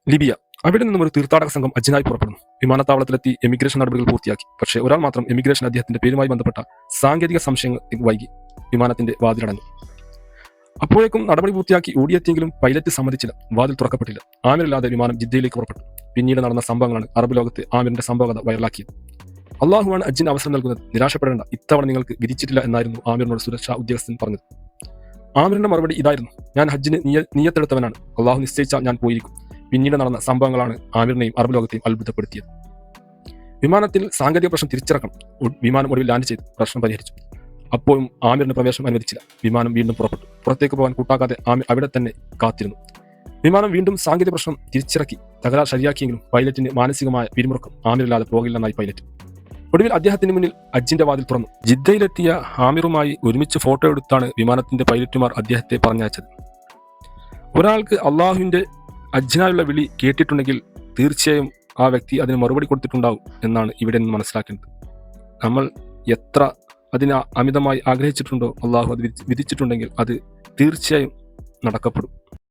Libya. അവിടെ നിന്നും ഒരു തീർത്ഥാടക സംഘം ഹജ്ജിനായി പുറപ്പെടുന്നു. വിമാനത്താവളത്തിലെത്തി എമിഗ്രേഷൻ നടപടികൾ പൂർത്തിയാക്കി. പക്ഷേ ഒരാൾ മാത്രം എമിഗ്രേഷൻ അദ്ദേഹത്തിന്റെ പേരുമായി ബന്ധപ്പെട്ട സാങ്കേതിക സംശയങ്ങൾ വൈകി വിമാനത്തിന്റെ വാതിലടഞ്ഞു. അപ്പോഴേക്കും നടപടി പൂർത്തിയാക്കി ഓടിയെത്തിയെങ്കിലും പൈലറ്റ് സമ്മതിച്ചില്ല. വാതിൽ തുറക്കപ്പെട്ടില്ല. ആമിറില്ലാതെ വിമാനം ജിദ്ദയിലേക്ക് പുറപ്പെട്ടു. പിന്നീട് നടന്ന സംഭവങ്ങളാണ് അറബ് ലോകത്ത് ആമിറിന്റെ സംഭവകഥ വൈറലാക്കിയത്. അള്ളാഹുവാണ് ഹജ്ജിന് അവസരം നൽകുന്നത്, നിരാശപ്പെടേണ്ട, ഇത്തവണ നിങ്ങൾക്ക് വിധിച്ചിട്ടില്ല എന്നായിരുന്നു ആമിറിനോട് സുരക്ഷാ ഉദ്യോഗസ്ഥൻ പറഞ്ഞത്. ആമിറിന്റെ മറുപടി ഇതായിരുന്നു: ഞാൻ ഹജ്ജിന് നിയ്യത്തെടുത്തവനാണ്, അള്ളാഹു നിശ്ചയിച്ചാൽ ഞാൻ പോയിരിക്കും. പിന്നീട് നടന്ന സംഭവങ്ങളാണ് ആമിറിനെയും അറബ് ലോകത്തെയും അത്ഭുതപ്പെടുത്തിയത്. വിമാനത്തിൽ സാങ്കേതിക പ്രശ്നം തിരിച്ചിറക്കണം. വിമാനം ഒടുവിൽ ലാൻഡ് ചെയ്ത് പ്രശ്നം പരിഹരിച്ചു. അപ്പോഴും ആമിറിന് പ്രവേശനം അനുവദിച്ചില്ല. വിമാനം വീണ്ടും പുറപ്പെട്ടു. പുറത്തേക്ക് പോകാൻ കൂട്ടാക്കാതെ ആമിർ അവിടെ തന്നെ കാത്തിരുന്നു. വിമാനം വീണ്ടും സാങ്കേതിക പ്രശ്നം തിരിച്ചിറക്കി തകരാർ ശരിയാക്കിയെങ്കിലും പൈലറ്റിന് മാനസികമായ പിരിമുറുക്കം. ആമിറില്ലാതെ പോകില്ലെന്നായി പൈലറ്റ്. ഒടുവിൽ അദ്ദേഹത്തിന് മുന്നിൽ ഹജ്ജിന്റെ വാതിൽ തുറന്നു. ജിദ്ദയിലെത്തിയ ആമിറുമായി ഒരുമിച്ച് ഫോട്ടോ എടുത്താണ് വിമാനത്തിന്റെ പൈലറ്റുമാർ അദ്ദേഹത്തെ പറഞ്ഞയച്ചത്. ഒരാൾക്ക് അള്ളാഹുവിന്റെ ഹജ്ജിനായുള്ള വിളി കേട്ടിട്ടുണ്ടെങ്കിൽ തീർച്ചയായും ആ വ്യക്തി അതിന് മറുപടി കൊടുത്തിട്ടുണ്ടാവും എന്നാണ് ഇവിടെ നിന്ന് മനസ്സിലാക്കേണ്ടത്. നമ്മൾ എത്ര അതിനെ അമിതമായി ആഗ്രഹിച്ചിട്ടുണ്ടോ, അള്ളാഹു അത് വിധിച്ചിട്ടുണ്ടെങ്കിൽ അത് തീർച്ചയായും നടക്കപ്പെടും.